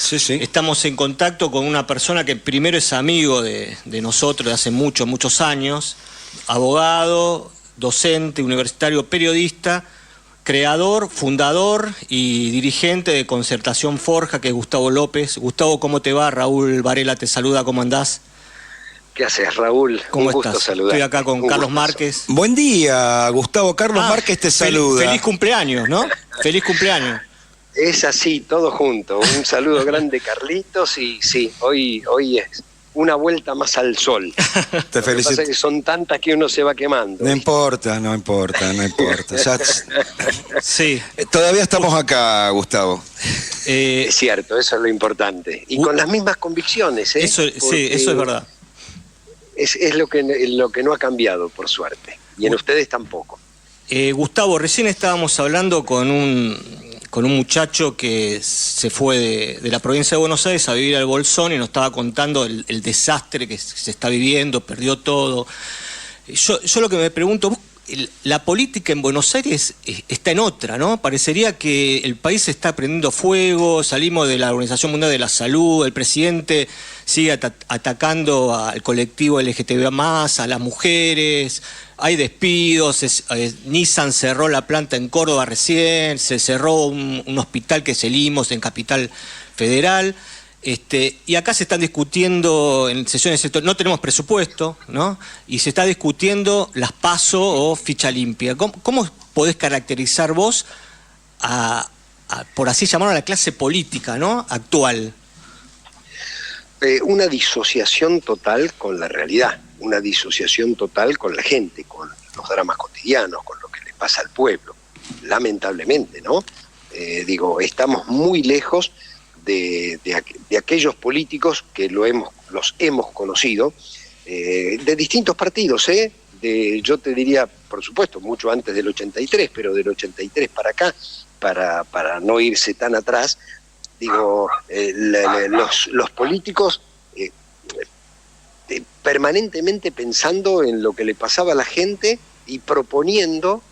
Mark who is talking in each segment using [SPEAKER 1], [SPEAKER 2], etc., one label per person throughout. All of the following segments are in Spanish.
[SPEAKER 1] Sí, sí.
[SPEAKER 2] Estamos en contacto con una persona que primero es amigo de nosotros de hace muchos años, abogado, docente, universitario, periodista, creador, fundador y dirigente de Concertación Forja, que es Gustavo López. Gustavo, ¿cómo te va? Raúl Varela te saluda, ¿cómo andás?
[SPEAKER 3] ¿Qué haces, Raúl?
[SPEAKER 2] ¿Cómo
[SPEAKER 3] Un gusto
[SPEAKER 2] estás?
[SPEAKER 3] saludarte.
[SPEAKER 2] Estoy acá con Carlos Márquez.
[SPEAKER 1] Buen día, Gustavo. Carlos Márquez te saluda.
[SPEAKER 2] Feliz cumpleaños, ¿no? Feliz cumpleaños.
[SPEAKER 3] Es así, todo junto. Un saludo grande, Carlitos. Y sí, hoy es una vuelta más al sol.
[SPEAKER 1] Te felicito.
[SPEAKER 3] Lo que pasa es que son tantas que uno se va quemando.
[SPEAKER 1] No importa. Ya,
[SPEAKER 2] sí.
[SPEAKER 1] Todavía estamos acá, Gustavo.
[SPEAKER 3] Es cierto, eso es lo importante. Y con las mismas convicciones, ¿eh?
[SPEAKER 2] Sí, eso es verdad.
[SPEAKER 3] Es lo que no ha cambiado, por suerte. Y en ustedes tampoco.
[SPEAKER 2] Gustavo, recién estábamos hablando con un muchacho que se fue de la provincia de Buenos Aires a vivir al Bolsón y nos estaba contando el desastre que se está viviendo, perdió todo. Yo lo que me pregunto, la política en Buenos Aires está en otra, ¿no? Parecería que el país está prendiendo fuego, salimos de la Organización Mundial de la Salud, el presidente sigue atacando al colectivo LGTB+, a las mujeres, hay despidos, Nissan cerró la planta en Córdoba recién, se cerró un hospital que es el IMOS en Capital Federal, y acá se están discutiendo en sesiones sectoriales, no tenemos presupuesto, ¿no? Y se está discutiendo las PASO o ficha limpia. ¿Cómo podés caracterizar vos por así llamarlo, a la clase política, ¿no? Actual?
[SPEAKER 3] Una disociación total con la realidad, una disociación total con la gente, con los dramas cotidianos, con lo que le pasa al pueblo, lamentablemente, ¿no? Estamos muy lejos de aquellos políticos que los hemos conocido, de distintos partidos, yo te diría, por supuesto, mucho antes del 83, pero del 83 para acá, para no irse tan atrás, los políticos permanentemente pensando en lo que le pasaba a la gente y proponiendo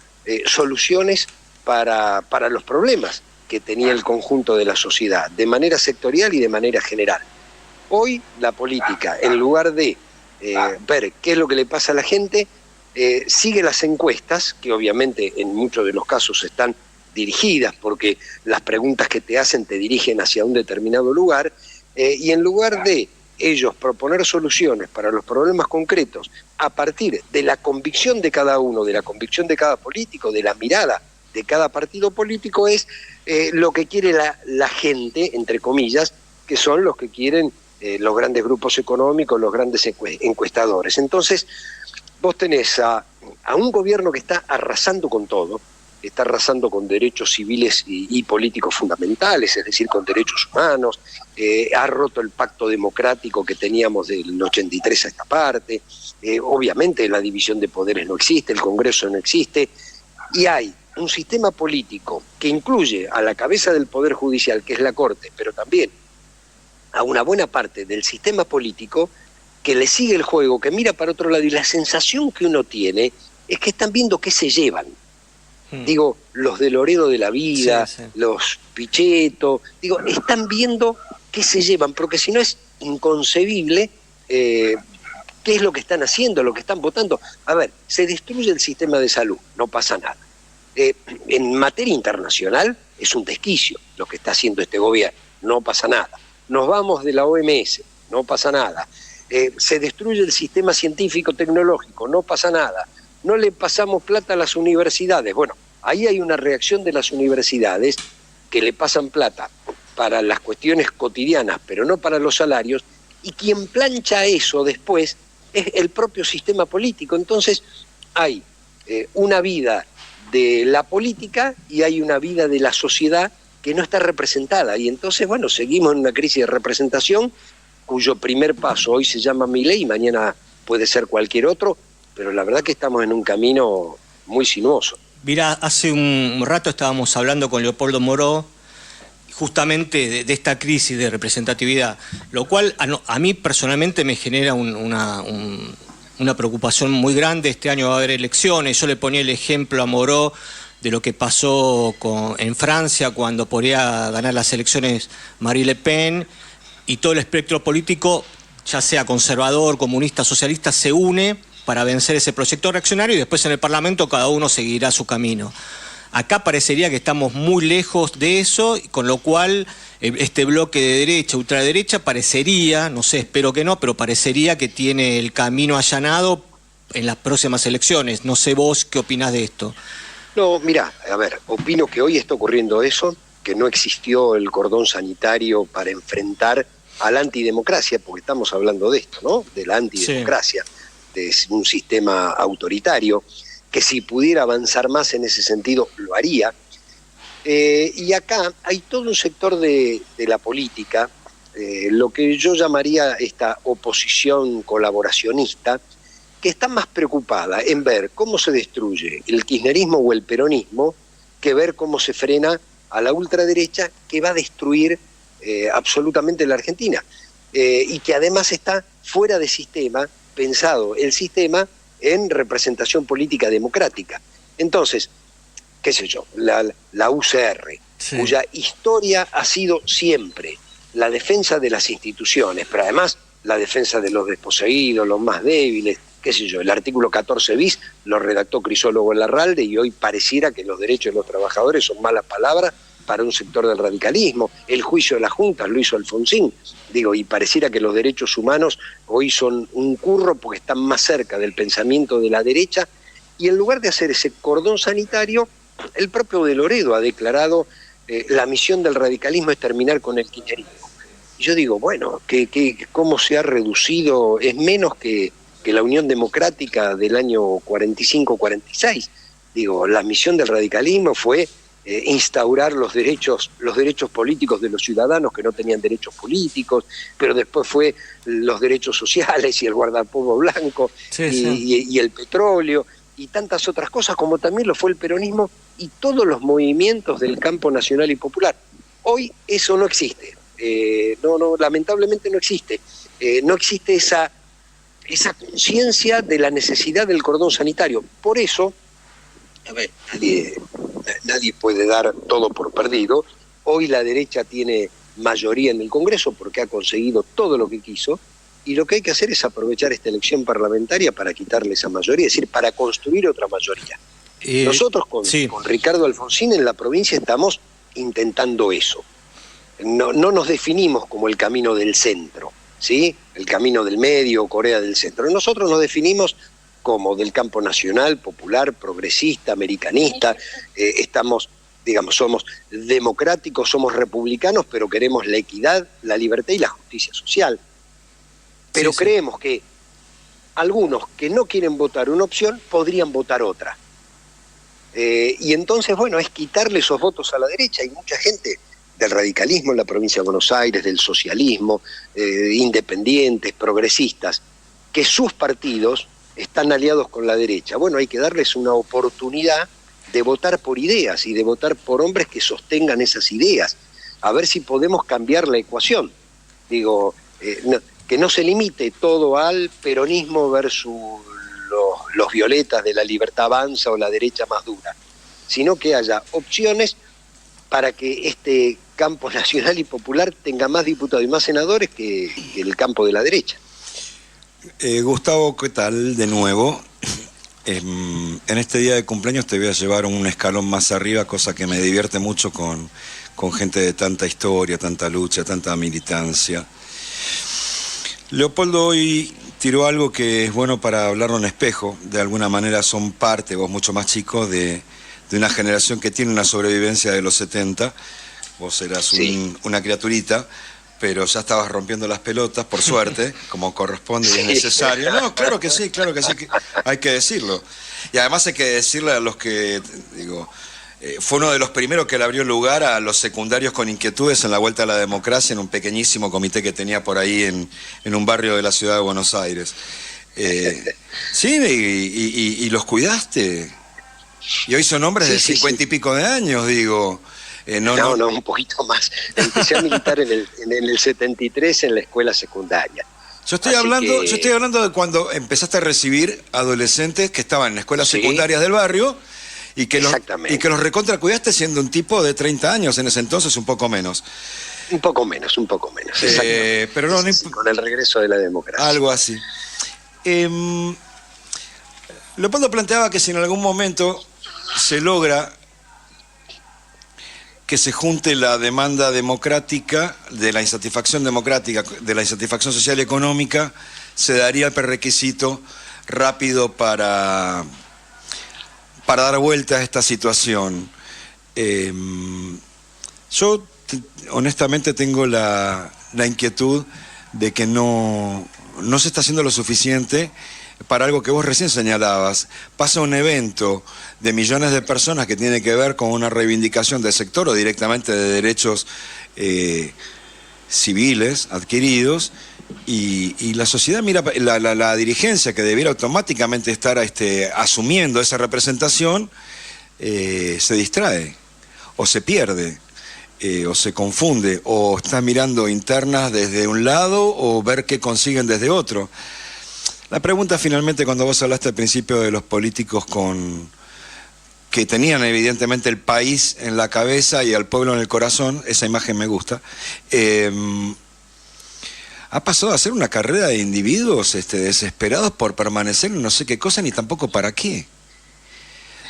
[SPEAKER 3] soluciones para los problemas que tenía el conjunto de la sociedad, de manera sectorial y de manera general. Hoy la política, en lugar de ver qué es lo que le pasa a la gente, sigue las encuestas, que obviamente en muchos de los casos están dirigidas, porque las preguntas que te hacen te dirigen hacia un determinado lugar, y en lugar de ellos proponer soluciones para los problemas concretos a partir de la convicción de cada uno, de la convicción de cada político, de la mirada de cada partido político, es lo que quiere la gente, entre comillas, que son los que quieren los grandes grupos económicos, los grandes encuestadores. Entonces, vos tenés a un gobierno que está arrasando con todo, está arrasando con derechos civiles y políticos fundamentales, es decir, con derechos humanos, ha roto el pacto democrático que teníamos del 83 a esta parte, obviamente la división de poderes no existe, el Congreso no existe, y hay un sistema político que incluye a la cabeza del Poder Judicial, que es la Corte, pero también a una buena parte del sistema político que le sigue el juego, que mira para otro lado, y la sensación que uno tiene es que están viendo qué se llevan. Los de Loredo de la Vida, sí. Los Pichetto, están viendo qué se llevan, porque si no es inconcebible qué es lo que están haciendo, lo que están votando. A ver, se destruye el sistema de salud, no pasa nada. En materia internacional es un desquicio lo que está haciendo este gobierno, no pasa nada. Nos vamos de la OMS, no pasa nada. Se destruye el sistema científico-tecnológico, no pasa nada. No le pasamos plata a las universidades. Bueno, ahí hay una reacción de las universidades que le pasan plata para las cuestiones cotidianas, pero no para los salarios, y quien plancha eso después es el propio sistema político. Entonces hay una vida de la política y hay una vida de la sociedad que no está representada. Y entonces, bueno, seguimos en una crisis de representación cuyo primer paso hoy se llama Milei y mañana puede ser cualquier otro, pero la verdad que estamos en un camino muy sinuoso.
[SPEAKER 2] Mirá, hace un rato estábamos hablando con Leopoldo Moró justamente de esta crisis de representatividad, lo cual a mí personalmente me genera una preocupación muy grande. Este año va a haber elecciones, yo le ponía el ejemplo a Moró de lo que pasó en Francia cuando podría ganar las elecciones Marine Le Pen, y todo el espectro político, ya sea conservador, comunista, socialista, se une para vencer ese proyecto reaccionario y después en el Parlamento cada uno seguirá su camino. Acá parecería que estamos muy lejos de eso, con lo cual este bloque de derecha, ultraderecha, parecería, no sé, espero que no, pero parecería que tiene el camino allanado en las próximas elecciones. No sé vos qué opinás de esto.
[SPEAKER 3] No, mirá, a ver, opino que hoy está ocurriendo eso, que no existió el cordón sanitario para enfrentar a la antidemocracia, porque estamos hablando de esto, ¿no? De la antidemocracia, de un sistema autoritario, que si pudiera avanzar más en ese sentido, lo haría. Y acá hay todo un sector de la política, lo que yo llamaría esta oposición colaboracionista, que está más preocupada en ver cómo se destruye el kirchnerismo o el peronismo que ver cómo se frena a la ultraderecha, que va a destruir absolutamente la Argentina, y que además está fuera de sistema, pensado el sistema en representación política democrática. Entonces, qué sé yo, la UCR, sí, cuya historia ha sido siempre la defensa de las instituciones, pero además la defensa de los desposeídos, los más débiles, qué sé yo, el artículo 14 bis lo redactó Crisólogo Larralde y hoy pareciera que los derechos de los trabajadores son malas palabras para un sector del radicalismo. El juicio de las juntas lo hizo Alfonsín, y pareciera que los derechos humanos hoy son un curro porque están más cerca del pensamiento de la derecha, y en lugar de hacer ese cordón sanitario, el propio de Loredo ha declarado la misión del radicalismo es terminar con el kirchnerismo. Y yo digo, bueno, ¿cómo se ha reducido? Es menos que la Unión Democrática del año 45-46. La misión del radicalismo fue instaurar los derechos políticos de los ciudadanos que no tenían derechos políticos, pero después fue los derechos sociales y el guardapolvo blanco, y el petróleo y tantas otras cosas, como también lo fue el peronismo y todos los movimientos del campo nacional y popular. Hoy eso no existe, lamentablemente no existe. No existe esa conciencia de la necesidad del cordón sanitario. Por eso, a ver, nadie puede dar todo por perdido. Hoy la derecha tiene mayoría en el Congreso porque ha conseguido todo lo que quiso, y lo que hay que hacer es aprovechar esta elección parlamentaria para quitarle esa mayoría, es decir, para construir otra mayoría. Nosotros con Ricardo Alfonsín en la provincia estamos intentando eso. No nos definimos como el camino del centro, ¿sí? El camino del medio, Corea del Centro. Nosotros nos definimos como del campo nacional, popular, progresista, americanista. Somos democráticos, somos republicanos, pero queremos la equidad, la libertad y la justicia social. Pero creemos que algunos que no quieren votar una opción podrían votar otra. Y entonces, bueno, es quitarle esos votos a la derecha. Hay mucha gente del radicalismo en la provincia de Buenos Aires, del socialismo, independientes, progresistas, que sus partidos están aliados con la derecha. Bueno, hay que darles una oportunidad de votar por ideas y de votar por hombres que sostengan esas ideas, a ver si podemos cambiar la ecuación. Que no se limite todo al peronismo versus los violetas de la Libertad Avanza o la derecha más dura, sino que haya opciones para que este campo nacional y popular tenga más diputados y más senadores que el campo de la derecha.
[SPEAKER 1] Gustavo, ¿qué tal? De nuevo. En este día de cumpleaños te voy a llevar un escalón más arriba, cosa que me divierte mucho con gente de tanta historia, tanta lucha, tanta militancia. Leopoldo hoy tiró algo que es bueno para hablarlo en espejo. De alguna manera son parte, vos mucho más chico, de una generación que tiene una sobrevivencia de los 70. Vos eras una criaturita, pero ya estabas rompiendo las pelotas, por suerte, como corresponde y es necesario. No, claro que sí, que hay que decirlo. Y además hay que decirle a los que, fue uno de los primeros que le abrió lugar a los secundarios con inquietudes en la Vuelta a la Democracia, en un pequeñísimo comité que tenía por ahí en un barrio de la ciudad de Buenos Aires. Y los cuidaste. Y hoy son hombres de 50 y pico de años, No,
[SPEAKER 3] un poquito más. Empecé a militar en el 73 en la escuela secundaria.
[SPEAKER 1] Yo estoy hablando de cuando empezaste a recibir adolescentes que estaban en escuelas secundarias del barrio Y que los recontra cuidaste siendo un tipo de 30 años, en ese entonces un poco menos.
[SPEAKER 3] Un poco menos.
[SPEAKER 1] Pero no,
[SPEAKER 3] sí, con el regreso de la democracia.
[SPEAKER 1] Algo así. Leopoldo planteaba que si en algún momento se logra que se junte la demanda democrática, de la insatisfacción democrática, de la insatisfacción social y económica, se daría el prerequisito rápido para dar vuelta a esta situación. Yo honestamente tengo la inquietud de que no se está haciendo lo suficiente para algo que vos recién señalabas. Pasa un evento de millones de personas que tiene que ver con una reivindicación del sector o directamente de derechos civiles adquiridos, y la sociedad mira, la dirigencia que debiera automáticamente estar asumiendo esa representación, se distrae o se pierde. O se confunde, o está mirando internas desde un lado o ver qué consiguen desde otro. La pregunta finalmente, cuando vos hablaste al principio de los políticos que tenían evidentemente el país en la cabeza y al pueblo en el corazón, esa imagen me gusta, ha pasado a ser una carrera de individuos desesperados por permanecer en no sé qué cosa ni tampoco para qué.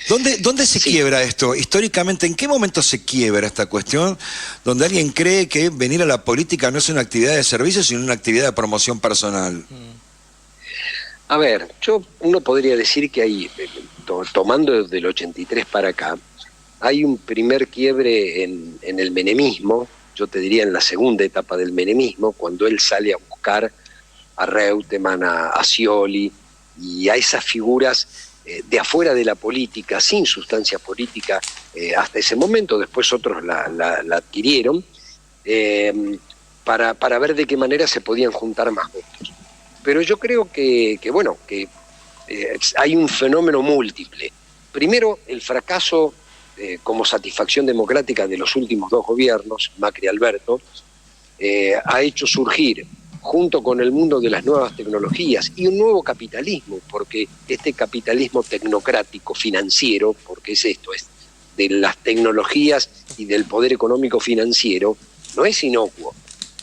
[SPEAKER 1] ¿Dónde se quiebra esto? Históricamente, ¿en qué momento se quiebra esta cuestión donde alguien cree que venir a la política no es una actividad de servicio, sino una actividad de promoción personal?
[SPEAKER 3] A ver, uno podría decir que hay, tomando desde el 83 para acá, hay un primer quiebre en el menemismo, yo te diría en la segunda etapa del menemismo, cuando él sale a buscar a Reutemann, a Scioli y a esas figuras de afuera de la política, sin sustancia política, hasta ese momento. Después otros la adquirieron, para ver de qué manera se podían juntar más votos. Pero yo creo que hay un fenómeno múltiple. Primero, el fracaso como satisfacción democrática de los últimos dos gobiernos, Macri-Alberto, ha hecho surgir, junto con el mundo de las nuevas tecnologías y un nuevo capitalismo, porque este capitalismo tecnocrático financiero, porque es de las tecnologías y del poder económico financiero, no es inocuo.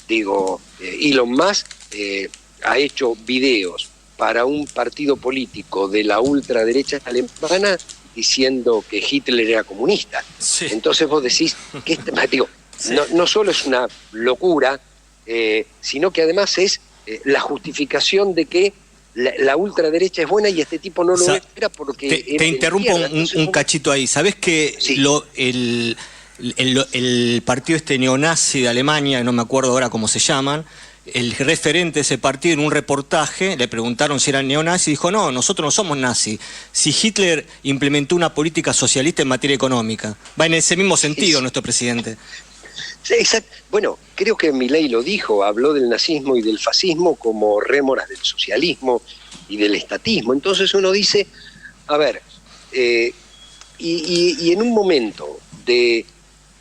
[SPEAKER 3] Digo, Elon Musk ha hecho videos para un partido político de la ultraderecha alemana diciendo que Hitler era comunista. Sí. Entonces vos decís que sí. No solo es una locura, sino que además es la justificación de que la ultraderecha es buena y este tipo no lo era porque...
[SPEAKER 2] Te interrumpo un cachito ahí. ¿Sabés que sí, el partido neonazi de Alemania, no me acuerdo ahora cómo se llaman, el referente de ese partido en un reportaje le preguntaron si eran neonazis y dijo: no, nosotros no somos nazis. Si Hitler implementó una política socialista en materia económica, va en ese mismo sentido nuestro presidente.
[SPEAKER 3] Sí, exacto. Bueno, creo que Milei lo dijo, habló del nazismo y del fascismo como rémoras del socialismo y del estatismo. Entonces uno dice, a ver, y en un momento de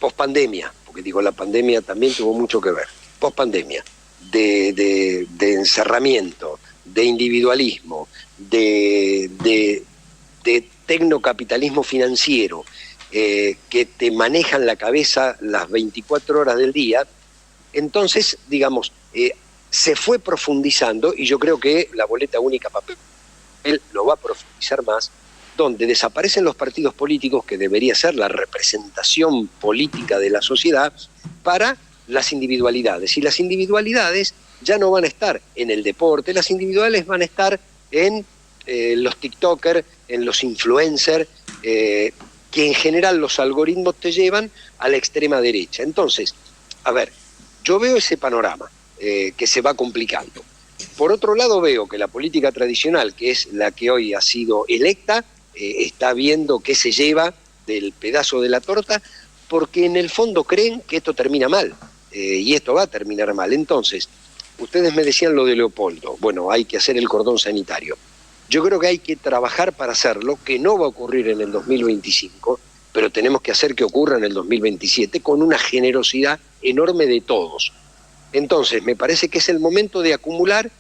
[SPEAKER 3] pospandemia, porque digo, la pandemia también tuvo mucho que ver, pospandemia, de encerramiento, de individualismo, de tecnocapitalismo financiero, que te manejan la cabeza las 24 horas del día, entonces, digamos, se fue profundizando, y yo creo que la boleta única papel lo va a profundizar más, donde desaparecen los partidos políticos, que debería ser la representación política de la sociedad, para las individualidades. Y las individualidades ya no van a estar en el deporte, las individuales van a estar en los tiktokers, en los influencers, que en general los algoritmos te llevan a la extrema derecha. Entonces, a ver, yo veo ese panorama que se va complicando. Por otro lado, veo que la política tradicional, que es la que hoy ha sido electa, está viendo qué se lleva del pedazo de la torta, porque en el fondo creen que esto termina mal, y esto va a terminar mal. Entonces, ustedes me decían lo de Leopoldo, bueno, hay que hacer el cordón sanitario. Yo creo que hay que trabajar para hacerlo, que no va a ocurrir en el 2025, pero tenemos que hacer que ocurra en el 2027 con una generosidad enorme de todos. Entonces, me parece que es el momento de acumular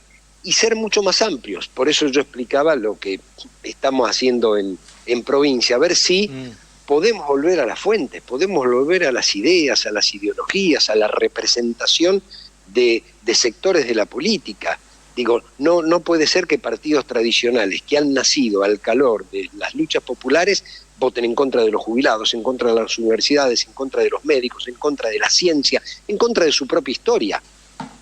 [SPEAKER 3] y ser mucho más amplios. Por eso yo explicaba lo que estamos haciendo en en provincia, a ver si podemos volver a las fuentes, podemos volver a las ideas, a las ideologías, a la representación de sectores de la política. Digo, no puede ser que partidos tradicionales que han nacido al calor de las luchas populares voten en contra de los jubilados, en contra de las universidades, en contra de los médicos, en contra de la ciencia, en contra de su propia historia.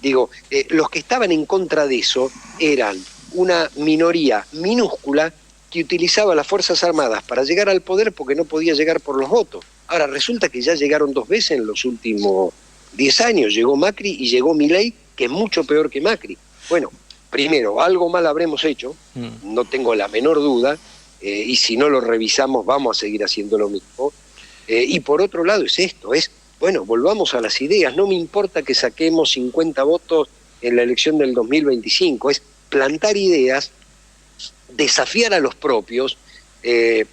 [SPEAKER 3] Digo, los que estaban en contra de eso eran una minoría minúscula que utilizaba las Fuerzas Armadas para llegar al poder porque no podía llegar por los votos. Ahora, resulta que ya llegaron 2 veces en los últimos 10 años. Llegó Macri y llegó Milei, que es mucho peor que Macri. Bueno, primero, algo mal habremos hecho, no tengo la menor duda, y si no lo revisamos vamos a seguir haciendo lo mismo. Y por otro lado es esto, bueno, volvamos a las ideas, no me importa que saquemos 50 votos en la elección del 2025, es plantar ideas, desafiar a los propios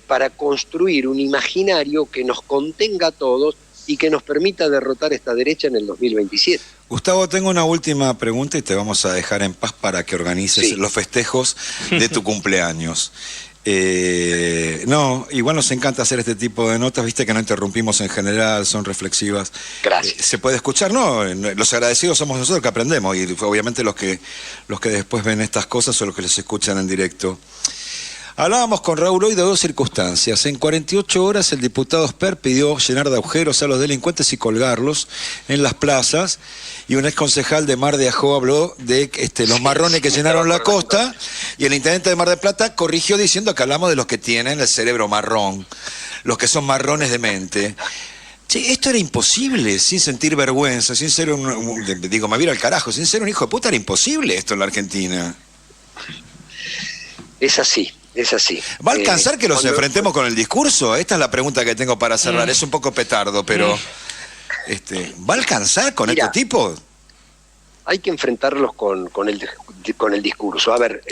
[SPEAKER 3] para construir un imaginario que nos contenga a todos y que nos permita derrotar esta derecha en el 2027.
[SPEAKER 1] Gustavo, tengo una última pregunta y te vamos a dejar en paz para que organices los festejos de tu cumpleaños. No, igual nos encanta hacer este tipo de notas, viste que no interrumpimos en general, son reflexivas.
[SPEAKER 3] Gracias.
[SPEAKER 1] Se puede escuchar, ¿no? Los agradecidos somos nosotros que aprendemos y obviamente los que después ven estas cosas son los que les escuchan en directo. Hablábamos con Raúl hoy de 2 circunstancias. En 48 horas el diputado Esper pidió llenar de agujeros a los delincuentes y colgarlos en las plazas, y un exconcejal de Mar de Ajó habló de los marrones que llenaron la costa, y el intendente de Mar del Plata corrigió diciendo que hablamos de los que tienen el cerebro marrón, los que son marrones de mente. Che, esto era imposible, sin sentir vergüenza, sin ser me viro al carajo, sin ser un hijo de puta, era imposible esto en la Argentina.
[SPEAKER 3] Es así. Es así.
[SPEAKER 1] ¿Va a alcanzar que los enfrentemos con el discurso? Esta es la pregunta que tengo para cerrar. Es un poco petardo, pero ¿va a alcanzar con este tipo?
[SPEAKER 3] Hay que enfrentarlos con el discurso. A ver,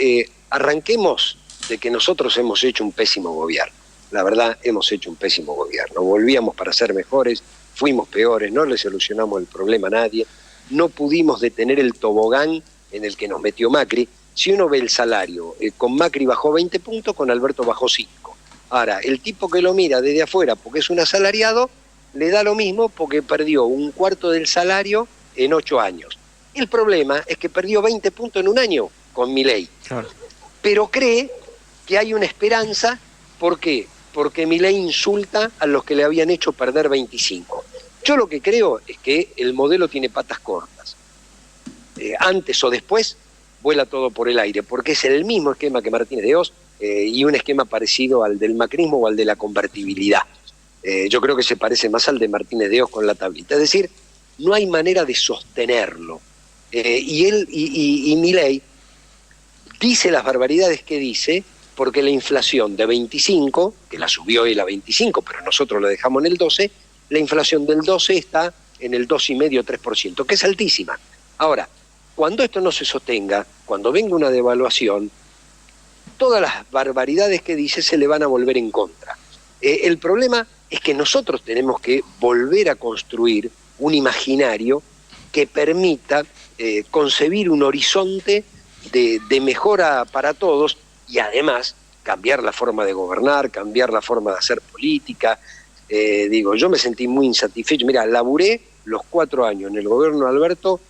[SPEAKER 3] arranquemos de que nosotros hemos hecho un pésimo gobierno. La verdad, hemos hecho un pésimo gobierno. Volvíamos para ser mejores, fuimos peores, no le solucionamos el problema a nadie, no pudimos detener el tobogán en el que nos metió Macri. Si uno ve el salario, con Macri bajó 20 puntos, con Alberto bajó 5. Ahora, el tipo que lo mira desde afuera porque es un asalariado, le da lo mismo porque perdió 1/4 del salario en 8 años. El problema es que perdió 20 puntos en un año con Milei. Claro. Pero cree que hay una esperanza. ¿Por qué? Porque Milei insulta a los que le habían hecho perder 25. Yo lo que creo es que el modelo tiene patas cortas. Antes o después vuela todo por el aire, porque es el mismo esquema que Martínez de Oz y un esquema parecido al del macrismo o al de la convertibilidad. Yo creo que se parece más al de Martínez de Oz con la tablita. Es decir, no hay manera de sostenerlo. Y Milei dice las barbaridades que dice porque la inflación de 25, que la subió él a 25, pero nosotros la dejamos en el 12, la inflación del 12 está en el 2,5-3%, que es altísima. Ahora, cuando esto no se sostenga, cuando venga una devaluación, todas las barbaridades que dice se le van a volver en contra. El problema es que nosotros tenemos que volver a construir un imaginario que permita concebir un horizonte de mejora para todos y además cambiar la forma de gobernar, cambiar la forma de hacer política. Yo me sentí muy insatisfecho. Mira, laburé los 4 años en el gobierno de Alberto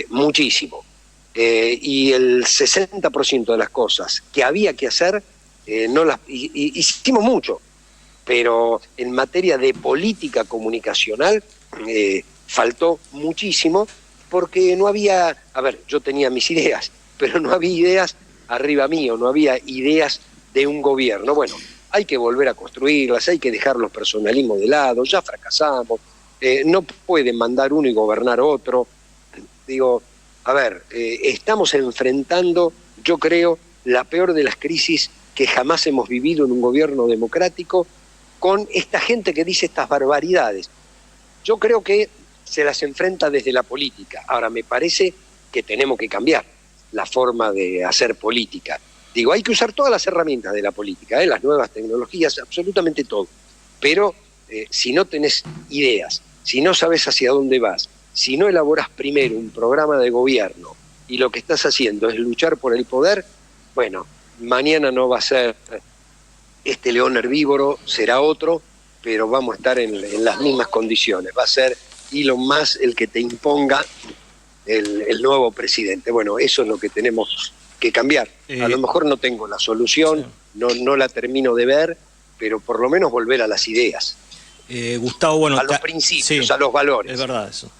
[SPEAKER 3] muchísimo. Y el 60% de las cosas que había que hacer, hicimos mucho, pero en materia de política comunicacional faltó muchísimo porque no había, yo tenía mis ideas, pero no había ideas arriba mío, no había ideas de un gobierno. Bueno, hay que volver a construirlas, hay que dejar los personalismos de lado, ya fracasamos, no pueden mandar uno y gobernar otro. Estamos enfrentando, yo creo, la peor de las crisis que jamás hemos vivido en un gobierno democrático con esta gente que dice estas barbaridades. Yo creo que se las enfrenta desde la política. Ahora, me parece que tenemos que cambiar la forma de hacer política. Hay que usar todas las herramientas de la política, las nuevas tecnologías, absolutamente todo. Pero si no tenés ideas, si no sabes hacia dónde vas, si no elaborás primero un programa de gobierno y lo que estás haciendo es luchar por el poder, bueno, mañana no va a ser este león herbívoro será otro, pero vamos a estar en las mismas condiciones. Va a ser Elon Musk el que te imponga el nuevo presidente. Bueno, eso es lo que tenemos que cambiar. A lo mejor no tengo la solución, no la termino de ver, pero por lo menos volver a las ideas.
[SPEAKER 2] Gustavo, bueno,
[SPEAKER 3] a los principios, a los valores.
[SPEAKER 2] Es verdad eso.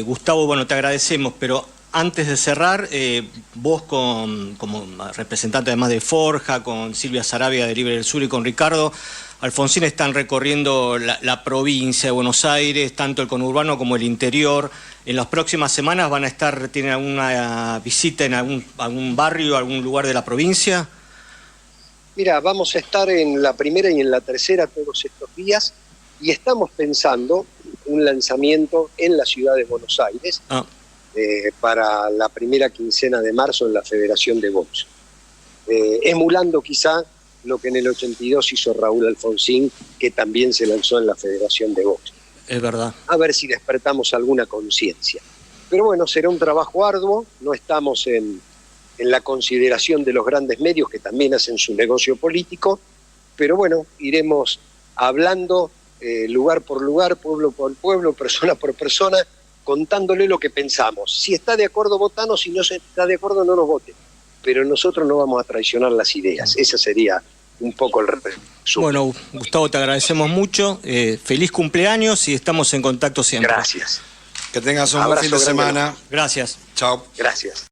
[SPEAKER 2] Gustavo, bueno, te agradecemos, pero antes de cerrar, vos como representante además de Forja, con Silvia Sarabia de Libre del Sur y con Ricardo Alfonsín están recorriendo la provincia de Buenos Aires, tanto el conurbano como el interior. En las próximas semanas van a estar, ¿tienen alguna visita en algún barrio, algún lugar de la provincia?
[SPEAKER 3] Mira, vamos a estar en la primera y en la tercera todos estos días y estamos pensando un lanzamiento en la ciudad de Buenos Aires para la primera quincena de marzo en la Federación de Box. Emulando quizá lo que en el 82 hizo Raúl Alfonsín, que también se lanzó en la Federación de Box.
[SPEAKER 2] Es verdad.
[SPEAKER 3] A ver si despertamos alguna conciencia. Pero bueno, será un trabajo arduo, no estamos en la consideración de los grandes medios que también hacen su negocio político, pero bueno, iremos hablando lugar por lugar, pueblo por pueblo, persona por persona, contándole lo que pensamos. Si está de acuerdo, votanos, si no está de acuerdo, no nos vote. Pero nosotros no vamos a traicionar las ideas. Esa sería un poco el resumen.
[SPEAKER 2] Bueno, Gustavo, te agradecemos mucho. Feliz cumpleaños y estamos en contacto siempre.
[SPEAKER 3] Gracias.
[SPEAKER 1] Que tengas un buen fin de semana.
[SPEAKER 2] Gracias.
[SPEAKER 1] Chao.
[SPEAKER 3] Gracias.